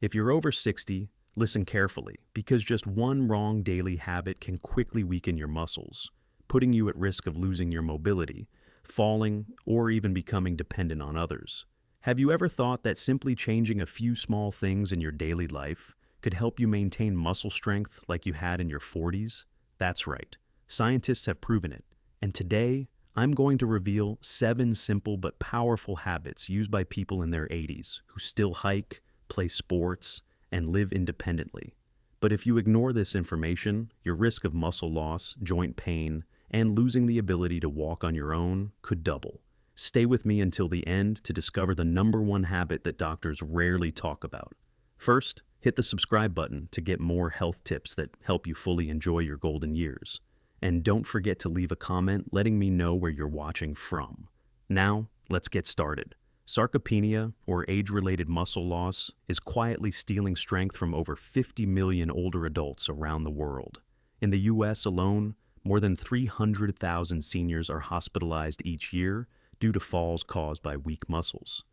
If you're over 60, listen carefully, because just one wrong daily habit can quickly weaken your muscles, putting you at risk of losing your mobility, falling, or even becoming dependent on others. Have you ever thought that simply changing a few small things in your daily life could help you maintain muscle strength like you had in your 40s? That's right. Scientists have proven it. And today, I'm going to reveal 7 simple but powerful habits used by people in their 80s who still hike, play sports, and live independently. But if you ignore this information, your risk of muscle loss, joint pain, and losing the ability to walk on your own could double. Stay with me until the end to discover the #1 habit that doctors rarely talk about. First, hit the subscribe button to get more health tips that help you fully enjoy your golden years. And don't forget to leave a comment letting me know where you're watching from. Now, let's get started. Sarcopenia, or age-related muscle loss, is quietly stealing strength from over 50 million older adults around the world. In the US alone, more than 300,000 seniors are hospitalized each year due to falls caused by weak muscles.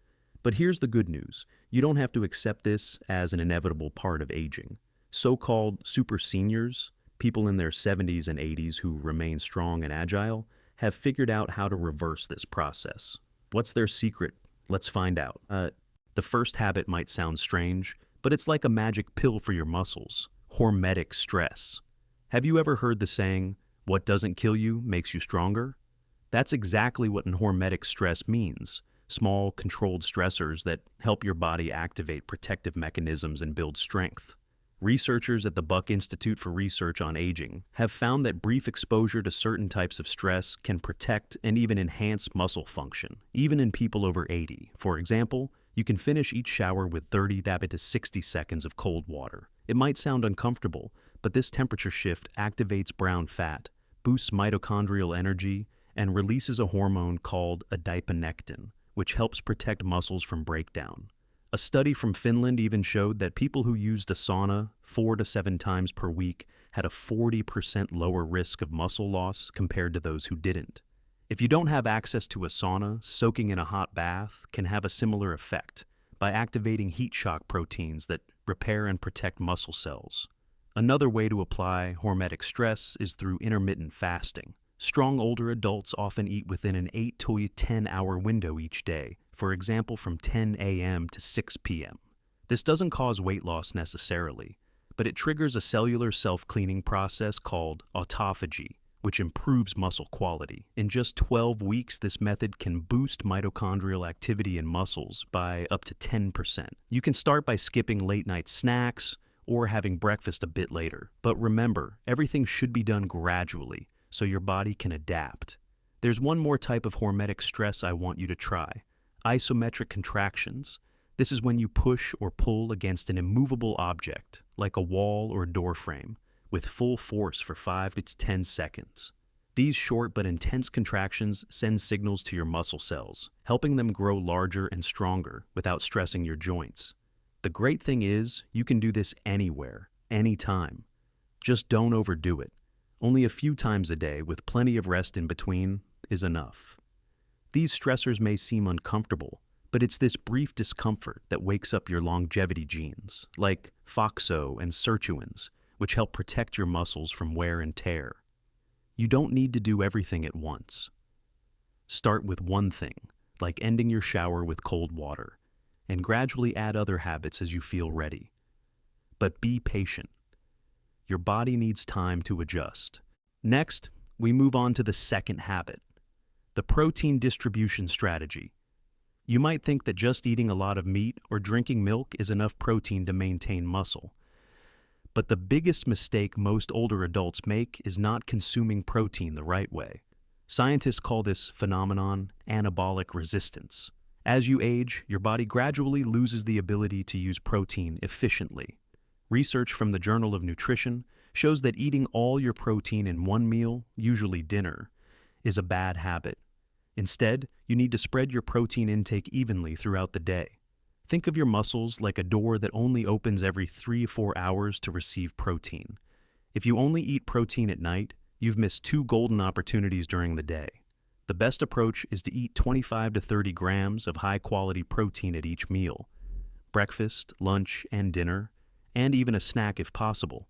But here's the good news. You don't have to accept this as an inevitable part of aging. So-called super seniors, people in their 70s and 80s who remain strong and agile, have figured out how to reverse this process. What's their secret? Let's find out. The first habit might sound strange, but it's like a magic pill for your muscles. Hormetic stress. Have you ever heard the saying, "What doesn't kill you makes you stronger"? That's exactly what hormetic stress means. Small, controlled stressors that help your body activate protective mechanisms and build strength. Researchers at the Buck Institute for Research on Aging have found that brief exposure to certain types of stress can protect and even enhance muscle function, even in people over 80. For example, you can finish each shower with 30 to 60 seconds of cold water. It might sound uncomfortable, but this temperature shift activates brown fat, boosts mitochondrial energy, and releases a hormone called adiponectin, which helps protect muscles from breakdown. A study from Finland even showed that people who used a sauna 4 to 7 times per week had a 40% lower risk of muscle loss compared to those who didn't. If you don't have access to a sauna, soaking in a hot bath can have a similar effect by activating heat shock proteins that repair and protect muscle cells. Another way to apply hormetic stress is through intermittent fasting. Strong older adults often eat within an 8 to 10-hour window each day, for example from 10 a.m. to 6 p.m. This doesn't cause weight loss necessarily, but it triggers a cellular self-cleaning process called autophagy, which improves muscle quality. In just 12 weeks, this method can boost mitochondrial activity in muscles by up to 10%. You can start by skipping late-night snacks or having breakfast a bit later. But remember, everything should be done gradually, so your body can adapt. There's one more type of hormetic stress I want you to try: isometric contractions. This is when you push or pull against an immovable object, like a wall or a door frame, with full force for 5 to 10 seconds. These short but intense contractions send signals to your muscle cells, helping them grow larger and stronger without stressing your joints. The great thing is, you can do this anywhere, anytime. Just don't overdo it. Only a few times a day, with plenty of rest in between, is enough. These stressors may seem uncomfortable, but it's this brief discomfort that wakes up your longevity genes, like FOXO and sirtuins, which help protect your muscles from wear and tear. You don't need to do everything at once. Start with one thing, like ending your shower with cold water, and gradually add other habits as you feel ready. But be patient. Your body needs time to adjust. Next, we move on to the second habit, the protein distribution strategy. You might think that just eating a lot of meat or drinking milk is enough protein to maintain muscle. But the biggest mistake most older adults make is not consuming protein the right way. Scientists call this phenomenon anabolic resistance. As you age, your body gradually loses the ability to use protein efficiently. Research from the Journal of Nutrition shows that eating all your protein in one meal, usually dinner, is a bad habit. Instead, you need to spread your protein intake evenly throughout the day. Think of your muscles like a door that only opens every 3 or 4 hours to receive protein. If you only eat protein at night, you've missed 2 golden opportunities during the day. The best approach is to eat 25 to 30 grams of high-quality protein at each meal. breakfast, lunch, and dinner, and even a snack if possible.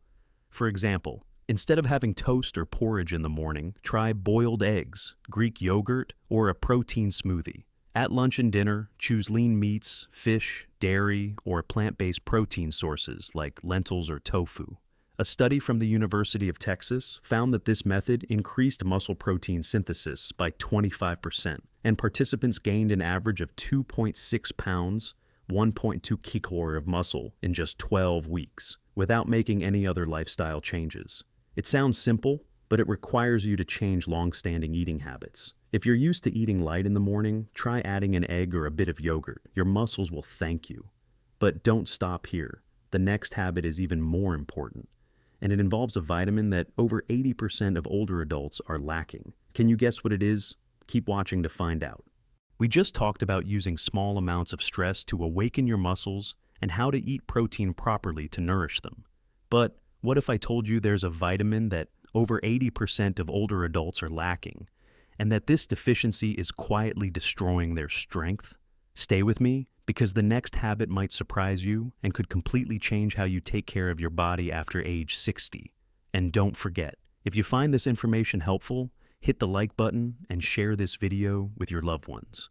For example, instead of having toast or porridge in the morning, try boiled eggs, Greek yogurt, or a protein smoothie. At lunch and dinner, choose lean meats, fish, dairy, or plant-based protein sources like lentils or tofu. A study from the University of Texas found that this method increased muscle protein synthesis by 25%, and participants gained an average of 2.6 pounds, 1.2 kilocalories of muscle in just 12 weeks, without making any other lifestyle changes. It sounds simple, but it requires you to change long-standing eating habits. If you're used to eating light in the morning, try adding an egg or a bit of yogurt. Your muscles will thank you. But don't stop here. The next habit is even more important, and it involves a vitamin that over 80% of older adults are lacking. Can you guess what it is? Keep watching to find out. We just talked about using small amounts of stress to awaken your muscles and how to eat protein properly to nourish them. But what if I told you there's a vitamin that over 80% of older adults are lacking, and that this deficiency is quietly destroying their strength? Stay with me, because the next habit might surprise you and could completely change how you take care of your body after age 60. And don't forget, if you find this information helpful, hit the like button and share this video with your loved ones.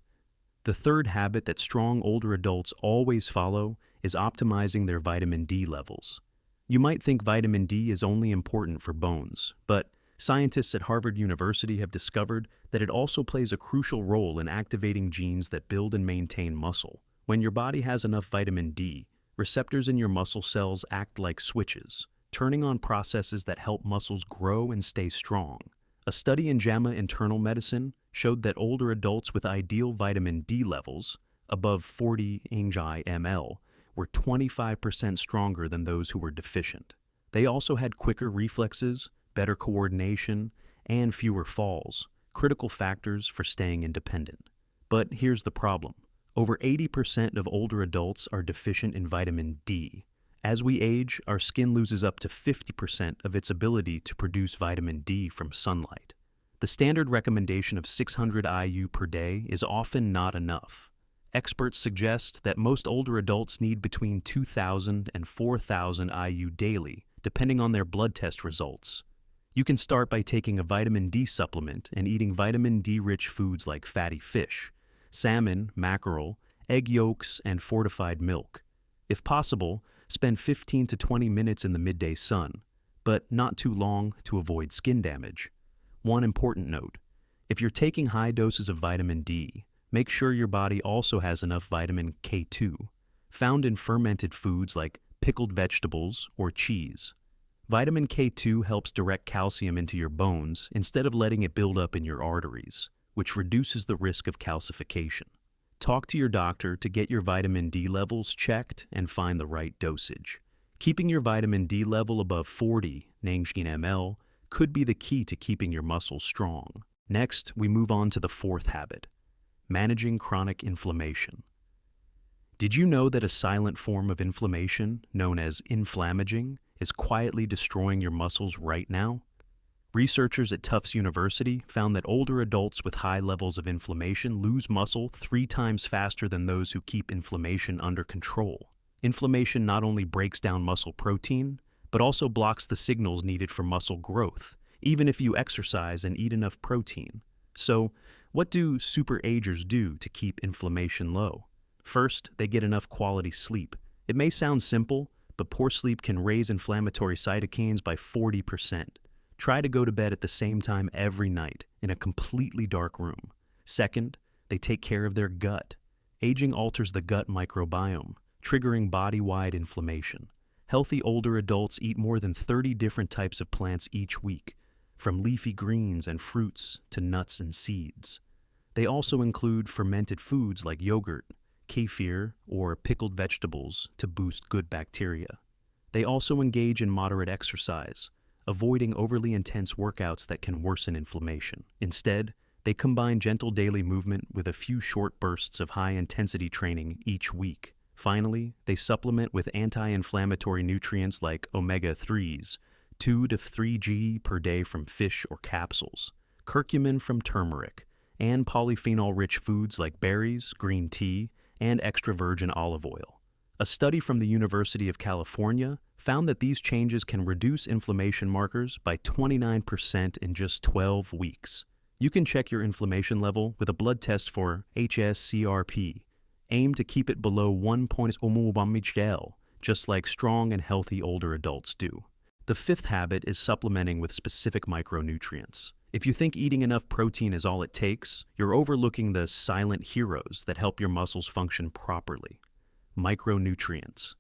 The third habit that strong older adults always follow is optimizing their vitamin D levels. You might think vitamin D is only important for bones, but scientists at Harvard University have discovered that it also plays a crucial role in activating genes that build and maintain muscle. When your body has enough vitamin D, receptors in your muscle cells act like switches, turning on processes that help muscles grow and stay strong. A study in JAMA Internal Medicine showed that older adults with ideal vitamin D levels, above 40 ng/ml, were 25% stronger than those who were deficient. They also had quicker reflexes, better coordination, and fewer falls, critical factors for staying independent. But here's the problem. Over 80% of older adults are deficient in vitamin D. As we age, our skin loses up to 50% of its ability to produce vitamin D from sunlight. The standard recommendation of 600 IU per day is often not enough. Experts suggest that most older adults need between 2,000 and 4,000 IU daily, depending on their blood test results. You can start by taking a vitamin D supplement and eating vitamin D-rich foods like fatty fish, salmon, mackerel, egg yolks, and fortified milk. If possible, spend 15 to 20 minutes in the midday sun, but not too long to avoid skin damage. One important note: if you're taking high doses of vitamin D, make sure your body also has enough vitamin K2, found in fermented foods like pickled vegetables or cheese. Vitamin K2 helps direct calcium into your bones instead of letting it build up in your arteries, which reduces the risk of calcification. Talk to your doctor to get your vitamin D levels checked and find the right dosage. Keeping your vitamin D level above 40 ng/ml could be the key to keeping your muscles strong. Next, we move on to the fourth habit: managing chronic inflammation. Did you know that a silent form of inflammation, known as inflammaging, is quietly destroying your muscles right now? Researchers at Tufts University found that older adults with high levels of inflammation lose muscle 3 times faster than those who keep inflammation under control. Inflammation not only breaks down muscle protein, but also blocks the signals needed for muscle growth, even if you exercise and eat enough protein. So, what do super-agers do to keep inflammation low? First, they get enough quality sleep. It may sound simple, but poor sleep can raise inflammatory cytokines by 40%. Try to go to bed at the same time every night, in a completely dark room. Second, they take care of their gut. Aging alters the gut microbiome, triggering body-wide inflammation. Healthy older adults eat more than 30 different types of plants each week, from leafy greens and fruits to nuts and seeds. They also include fermented foods like yogurt, kefir, or pickled vegetables to boost good bacteria. They also engage in moderate exercise, avoiding overly intense workouts that can worsen inflammation. Instead, they combine gentle daily movement with a few short bursts of high-intensity training each week. Finally, they supplement with anti-inflammatory nutrients like omega-3s, 2 to 3 g per day from fish or capsules, curcumin from turmeric, and polyphenol-rich foods like berries, green tea, and extra virgin olive oil. A study from the University of California found that these changes can reduce inflammation markers by 29% in just 12 weeks. You can check your inflammation level with a blood test for HSCRP. Aim to keep it below 1.0, just like strong and healthy older adults do. The fifth habit is supplementing with specific micronutrients. If you think eating enough protein is all it takes, you're overlooking the silent heroes that help your muscles function properly. Micronutrients.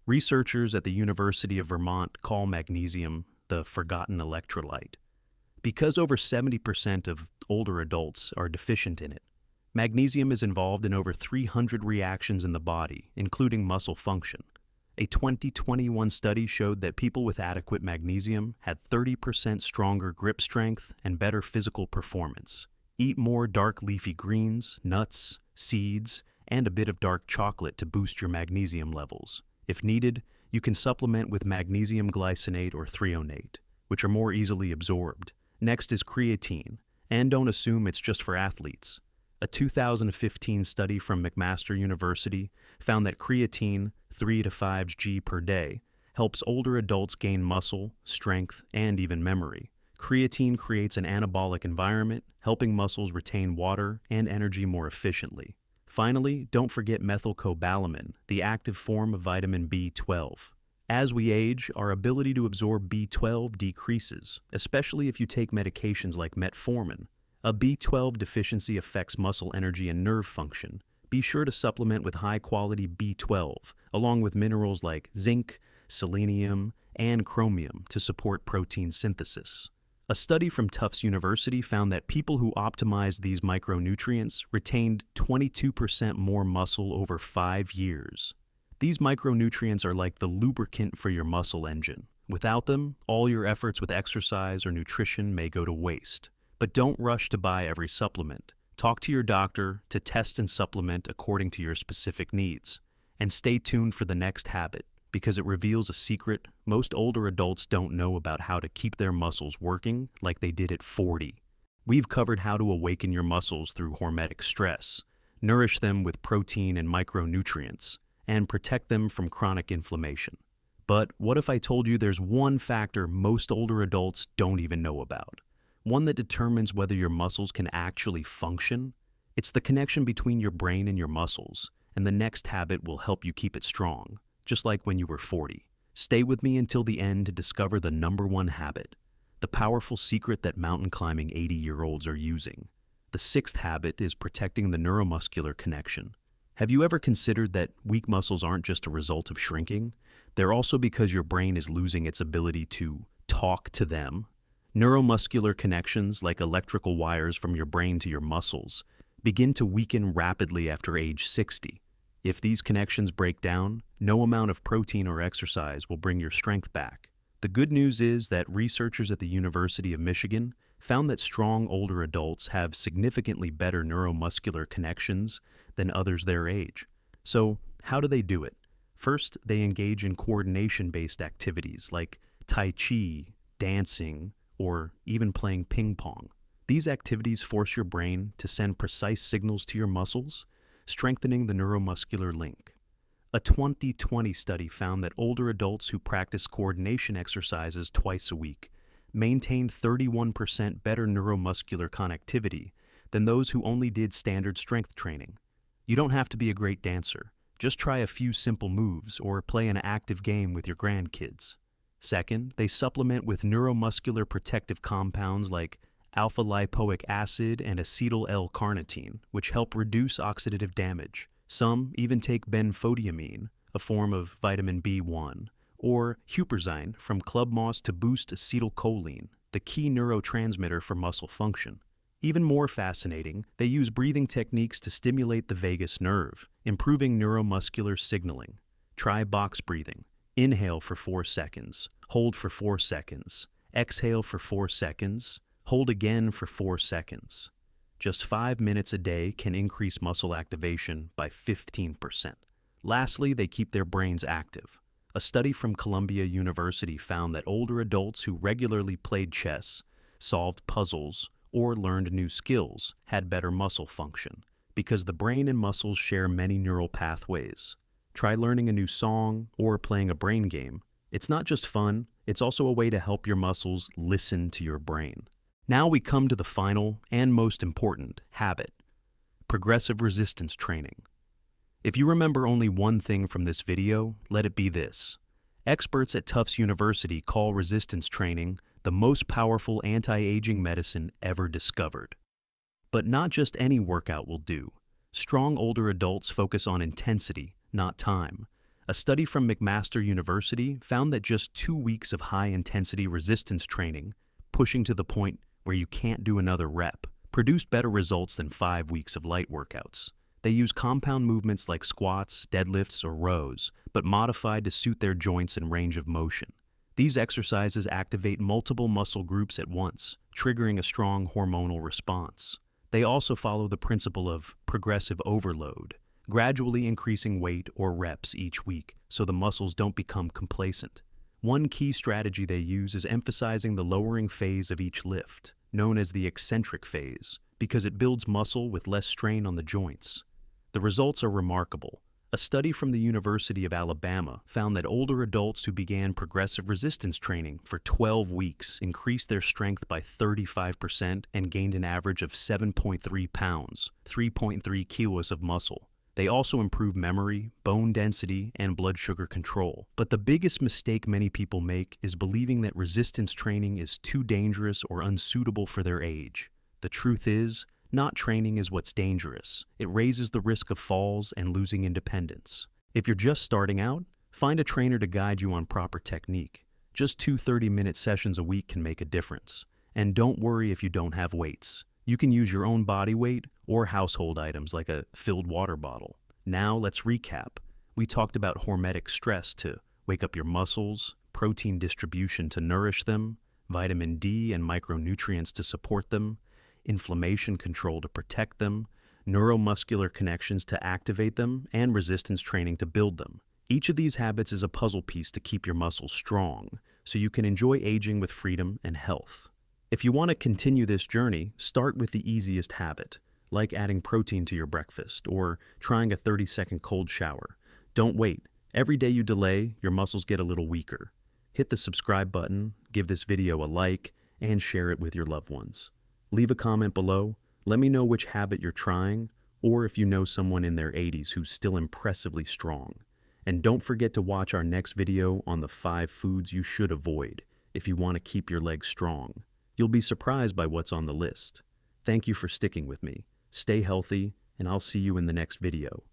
Researchers at the University of Vermont call magnesium the forgotten electrolyte. Because over 70% of older adults are deficient in it, magnesium is involved in over 300 reactions in the body, including muscle function. A 2021 study showed that people with adequate magnesium had 30% stronger grip strength and better physical performance. Eat more dark leafy greens, nuts, seeds, and a bit of dark chocolate to boost your magnesium levels. If needed, you can supplement with magnesium glycinate or threonate, which are more easily absorbed. Next is creatine, and don't assume it's just for athletes. A 2015 study from McMaster University found that creatine, 3 to 5 g per day, helps older adults gain muscle, strength, and even memory. Creatine creates an anabolic environment, helping muscles retain water and energy more efficiently. Finally, don't forget methylcobalamin, the active form of vitamin B12. As we age, our ability to absorb B12 decreases, especially if you take medications like metformin. A B12 deficiency affects muscle energy and nerve function. Be sure to supplement with high-quality B12, along with minerals like zinc, selenium, and chromium to support protein synthesis. A study from Tufts University found that people who optimized these micronutrients retained 22% more muscle over 5 years. These micronutrients are like the lubricant for your muscle engine. Without them, all your efforts with exercise or nutrition may go to waste. But don't rush to buy every supplement. Talk to your doctor to test and supplement according to your specific needs. And stay tuned for the next habit, because it reveals a secret most older adults don't know about how to keep their muscles working like they did at 40. We've covered how to awaken your muscles through hormetic stress, nourish them with protein and micronutrients, and protect them from chronic inflammation. But what if I told you there's one factor most older adults don't even know about? One that determines whether your muscles can actually function? It's the connection between your brain and your muscles, and the next habit will help you keep it strong, just like when you were 40. Stay with me until the end to discover the number one habit, the powerful secret that mountain climbing 80-year-olds are using. The sixth habit is protecting the neuromuscular connection. Have you ever considered that weak muscles aren't just a result of shrinking? They're also because your brain is losing its ability to talk to them. Neuromuscular connections, like electrical wires from your brain to your muscles, begin to weaken rapidly after age 60. If these connections break down, no amount of protein or exercise will bring your strength back. The good news is that researchers at the University of Michigan found that strong older adults have significantly better neuromuscular connections than others their age. So, how do they do it? First, they engage in coordination-based activities like Tai Chi, dancing, or even playing ping pong. These activities force your brain to send precise signals to your muscles, strengthening the neuromuscular link. A 2020 study found that older adults who practice coordination exercises twice a week maintained 31% better neuromuscular connectivity than those who only did standard strength training. You don't have to be a great dancer. Just try a few simple moves or play an active game with your grandkids. Second, they supplement with neuromuscular protective compounds like alpha-lipoic acid and acetyl L-carnitine, which help reduce oxidative damage. Some even take benfotiamine, a form of vitamin B1, or huperzine from club moss to boost acetylcholine, the key neurotransmitter for muscle function. Even more fascinating, they use breathing techniques to stimulate the vagus nerve, improving neuromuscular signaling. Try box breathing. Inhale for 4 seconds, hold for 4 seconds, exhale for 4 seconds, hold again for 4 seconds. Just 5 minutes a day can increase muscle activation by 15%. Lastly, they keep their brains active. A study from Columbia University found that older adults who regularly played chess, solved puzzles, or learned new skills had better muscle function, because the brain and muscles share many neural pathways. Try learning a new song or playing a brain game. It's not just fun, it's also a way to help your muscles listen to your brain. Now we come to the final and most important habit: progressive resistance training. If you remember only one thing from this video, let it be this. Experts at Tufts University call resistance training the most powerful anti-aging medicine ever discovered. But not just any workout will do. Strong older adults focus on intensity, not time. A study from McMaster University found that just 2 weeks of high-intensity resistance training, pushing to the point where you can't do another rep, produced better results than 5 weeks of light workouts. They use compound movements like squats, deadlifts, or rows, but modified to suit their joints and range of motion. These exercises activate multiple muscle groups at once, triggering a strong hormonal response. They also follow the principle of progressive overload, gradually increasing weight or reps each week so the muscles don't become complacent. One key strategy they use is emphasizing the lowering phase of each lift, known as the eccentric phase, because it builds muscle with less strain on the joints. The results are remarkable. A study from the University of Alabama found that older adults who began progressive resistance training for 12 weeks increased their strength by 35% and gained an average of 7.3 pounds, 3.3 kilos of muscle. They also improve memory, bone density, and blood sugar control. But the biggest mistake many people make is believing that resistance training is too dangerous or unsuitable for their age. The truth is, not training is what's dangerous. It raises the risk of falls and losing independence. If you're just starting out, find a trainer to guide you on proper technique. Just 2 30-minute sessions a week can make a difference. And don't worry if you don't have weights. You can use your own body weight or household items like a filled water bottle. Now let's recap. We talked about hormetic stress to wake up your muscles, protein distribution to nourish them, vitamin D and micronutrients to support them, inflammation control to protect them, neuromuscular connections to activate them, and resistance training to build them. Each of these habits is a puzzle piece to keep your muscles strong, so you can enjoy aging with freedom and health. If you want to continue this journey, start with the easiest habit, like adding protein to your breakfast or trying a 30-second cold shower. Don't wait. Every day you delay, your muscles get a little weaker. Hit the subscribe button, give this video a like, and share it with your loved ones. Leave a comment below, let me know which habit you're trying, or if you know someone in their 80s who's still impressively strong. And don't forget to watch our next video on the 5 foods you should avoid if you want to keep your legs strong. You'll be surprised by what's on the list. Thank you for sticking with me. Stay healthy, and I'll see you in the next video.